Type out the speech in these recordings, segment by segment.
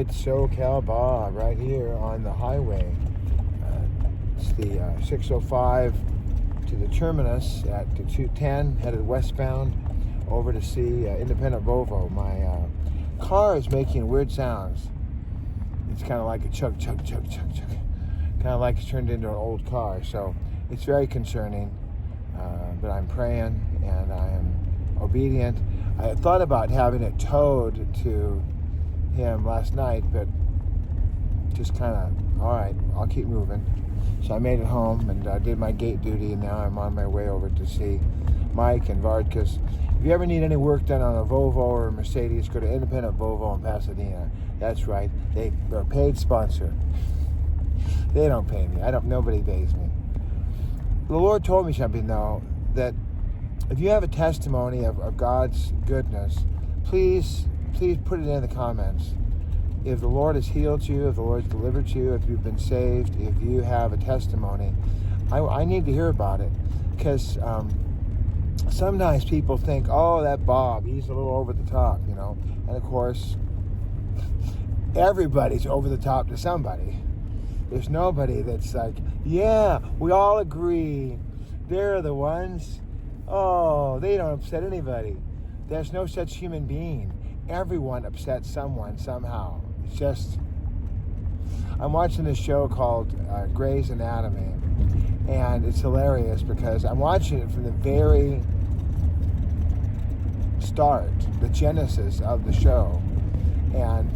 It's SoCal Bob right here on the highway. It's the 605 to the terminus at the 210, headed westbound over to see Independent Volvo. My car is making weird sounds. It's kind of like a chug, chug, chug, chug, chug. Kind of like it's turned into an old car. So it's very concerning. But I'm praying and I am obedient. I had thought about having it towed to him last night, but just kind of, all right, I'll keep moving. So I made it home and did my gate duty, and now I'm on my way over to see Mike and Vardkus. If you ever need any work done on a Volvo or a Mercedes, go to Independent Volvo in Pasadena. That's right, they're a paid sponsor. They don't pay me. Nobody pays me. The Lord told me something, though, that if you have a testimony of God's goodness, please put it in the comments. If the Lord has healed you, if the Lord has delivered you, if you've been saved, if you have a testimony, I need to hear about it. Because sometimes people think, oh, that Bob, he's a little over the top, you know. And of course, everybody's over the top to somebody. There's nobody that's like, yeah, we all agree. They're the ones. Oh, they don't upset anybody. There's no such human being. Everyone upsets someone somehow. It's just, I'm watching this show called Grey's Anatomy, and it's hilarious because I'm watching it from the very start, the genesis of the show, and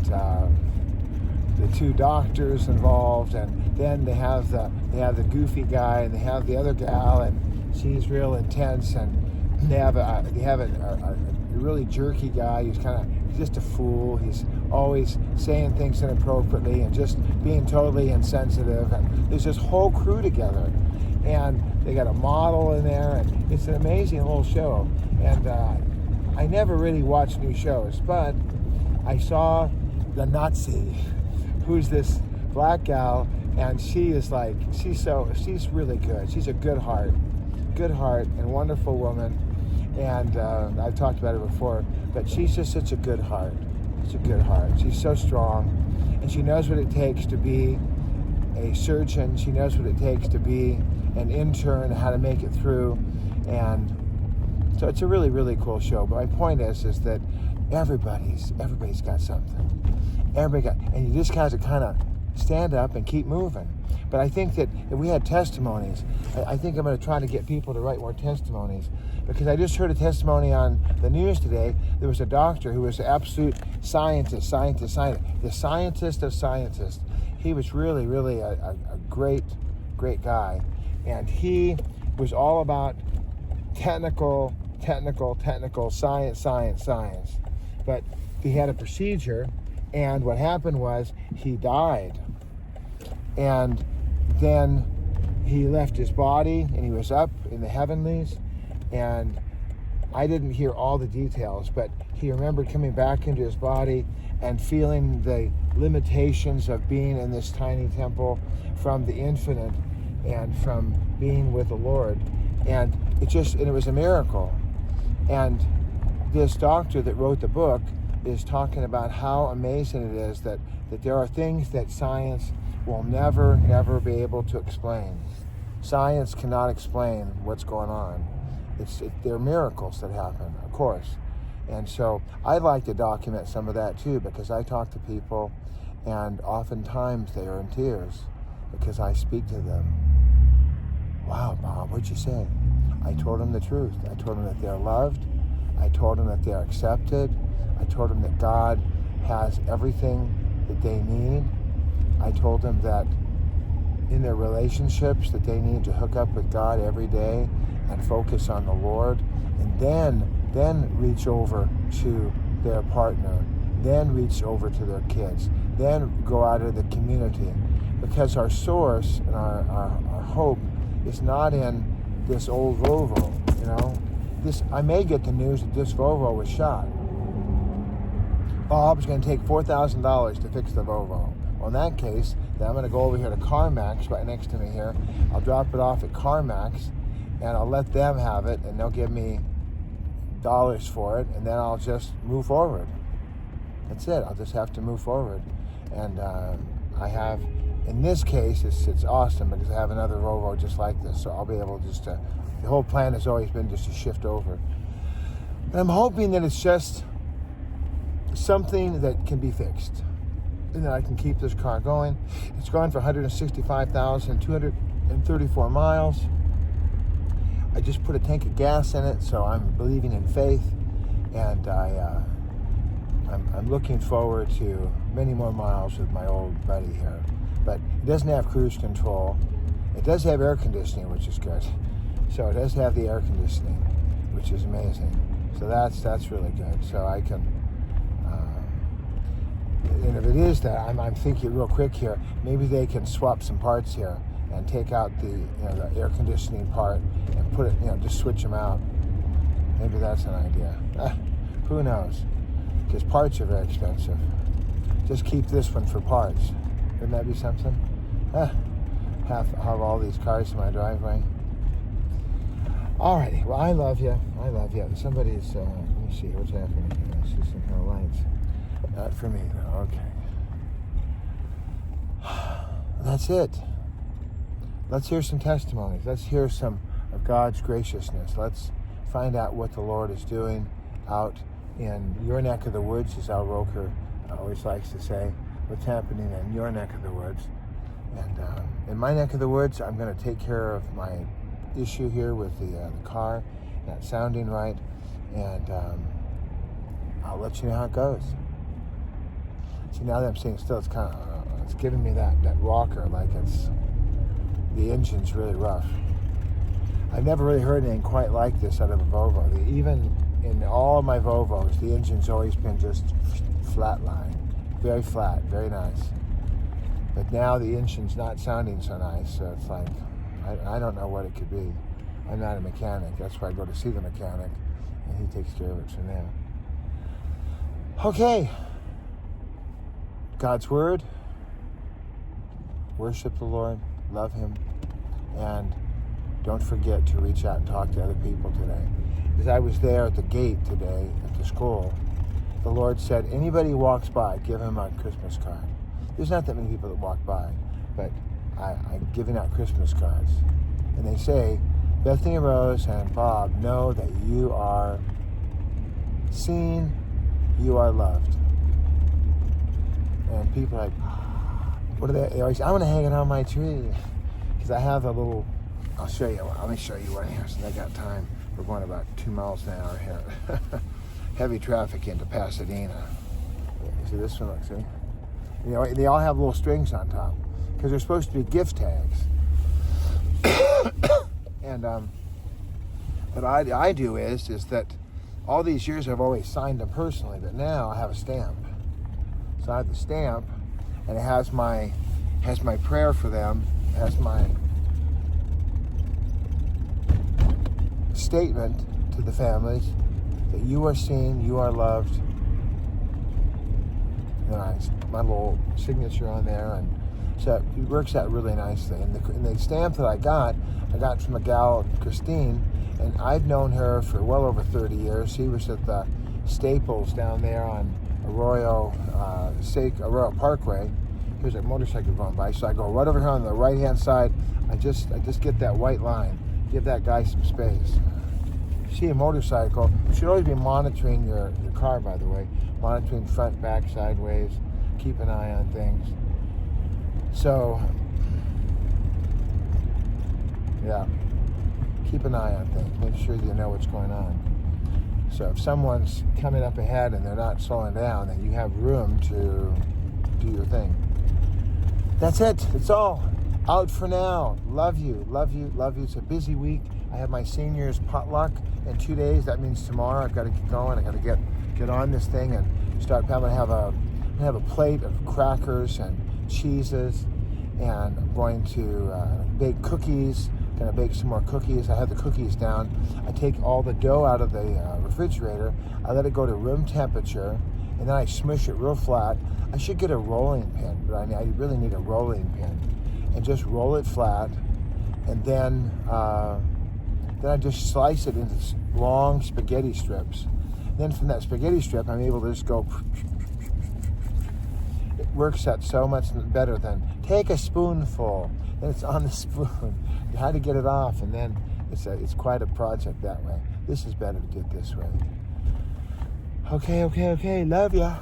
the two doctors involved, and then they have the goofy guy, and they have the other gal, and she's real intense, and they have a really jerky guy who's just a fool. He's always saying things inappropriately and just being totally insensitive, and there's this whole crew together, and they got a model in there, and it's an amazing little show. And I never really watch new shows, but I saw the Nazi, who's this black gal, and she's really good. She's a good heart and wonderful woman. And I've talked about it before, but she's just such a good heart. It's a good heart. She's so strong, and she knows what it takes to be a surgeon. She knows what it takes to be an intern, how to make it through. And so it's a really, really cool show. But my point is that everybody's got something. And you just have to kind of stand up and keep moving. But I think that if we had testimonies, I think I'm going to try to get people to write more testimonies, because I just heard a testimony on the news today. There was a doctor who was an absolute scientist, the scientist of scientists. He was really, really a great guy, and he was all about technical science. But he had a procedure, and what happened was he died. And then he left his body, and he was up in the heavenlies, and I didn't hear all the details, but he remembered coming back into his body and feeling the limitations of being in this tiny temple from the infinite and from being with the Lord. And it was a miracle. And this doctor that wrote the book is talking about how amazing it is that there are things that science will never be able to explain. Science cannot explain what's going on. There are miracles that happen, of course. And so I'd like to document some of that too, because I talk to people, and oftentimes they are in tears because I speak to them. Wow, Bob, what'd you say? I told them the truth. I told them that they're loved. I told them that they're accepted. I told them that God has everything that they need. I told them that in their relationships that they need to hook up with God every day and focus on the Lord, and then reach over to their partner, then reach over to their kids, then go out of the community, because our source and our hope is not in this old Volvo. You know, I may get the news that this Volvo was shot. Bob's going to take $4,000 to fix the Volvo. Well, in that case, then I'm going to go over here to CarMax right next to me here. I'll drop it off at CarMax, and I'll let them have it, and they'll give me dollars for it, and then I'll just move forward. That's it. I'll just have to move forward. And I have, in this case, it's awesome because I have another Volvo just like this, so I'll be able just to, the whole plan has always been just to shift over. And I'm hoping that it's just something that can be fixed and that I can keep this car going. It's gone for 165,234 miles. I just put a tank of gas in it, so I'm believing in faith, and I'm looking forward to many more miles with my old buddy here. But it doesn't have cruise control. It does have air conditioning, which is good. So it does have the air conditioning, which is amazing. So that's really good. So I can, and if it is that, I'm thinking real quick here, maybe they can swap some parts here and take out the the air conditioning part and put it, just switch them out. Maybe that's an idea. Who knows? Because parts are very expensive. Just keep this one for parts. Wouldn't that be something? Have all these cars in my driveway. Alrighty, well, I love you. I love you. Somebody's, let me see, what's happening here? I see some kind of lights. Not for me, though. Okay. That's it. Let's hear some testimonies. Let's hear some of God's graciousness. Let's find out what the Lord is doing out in your neck of the woods, as Al Roker always likes to say. What's happening in your neck of the woods. And in my neck of the woods, I'm going to take care of my issue here with the car not sounding right, and I'll let you know how it goes. See, now that I'm sitting still, it's kind of it's giving me that rocker, like the engine's really rough. I've never really heard anything quite like this out of a Volvo. Even in all of my Volvos, the engine's always been just flat line, very flat, very nice. But now the engine's not sounding so nice, so it's like, I don't know what it could be. I'm not a mechanic. That's why I go to see the mechanic, and he takes care of it from there. Okay. God's Word. Worship the Lord. Love Him. And don't forget to reach out and talk to other people today. As I was there at the gate today at the school, the Lord said, anybody who walks by, give him a Christmas card. There's not that many people that walk by, but I'm giving out Christmas cards. And they say, Bethany Rose and Bob know that you are seen, you are loved. And people are like, what are they always, I want to hang it on my tree. Because I have a little, I'll show you, let me show you one here since I got time. We're going about 2 miles an hour here. Heavy traffic into Pasadena. See this one, look, see? They all have little strings on top because they're supposed to be gift tags. And what I do is that all these years I've always signed them personally, but now I have a stamp. So I have the stamp, and it has my prayer for them, it has my statement to the families that you are seen, you are loved. And my little signature on there, and so it works out really nicely. And the stamp that I got from a gal, Christine, and I've known her for well over 30 years. She was at the Staples down there on Arroyo Parkway. There's a motorcycle going by, so I go right over here on the right-hand side. I just get that white line. Give that guy some space. See a motorcycle, you should always be monitoring your car, by the way. Monitoring front, back, sideways. Keep an eye on things. So, yeah. Keep an eye on things. Make sure you know what's going on. So if someone's coming up ahead and they're not slowing down, then you have room to do your thing. That's it. It's all. Out for now. Love you, love you, love you. It's a busy week. I have my seniors potluck in 2 days. That means tomorrow I've got to get going. I got to get on this thing and start. I'm gonna have a plate of crackers and cheeses, and I'm going to bake cookies. Gonna bake some more cookies. I have the cookies down. I take all the dough out of the refrigerator. I let it go to room temperature, and then I smush it real flat. I should get a rolling pin, but I really need a rolling pin, and just roll it flat, and then I just slice it into long spaghetti strips. Then from that spaghetti strip, I'm able to just go works out so much better than take a spoonful and it's on the spoon. You had to get it off, and then it's quite a project that way. This is better to do it this way. Okay. Love ya.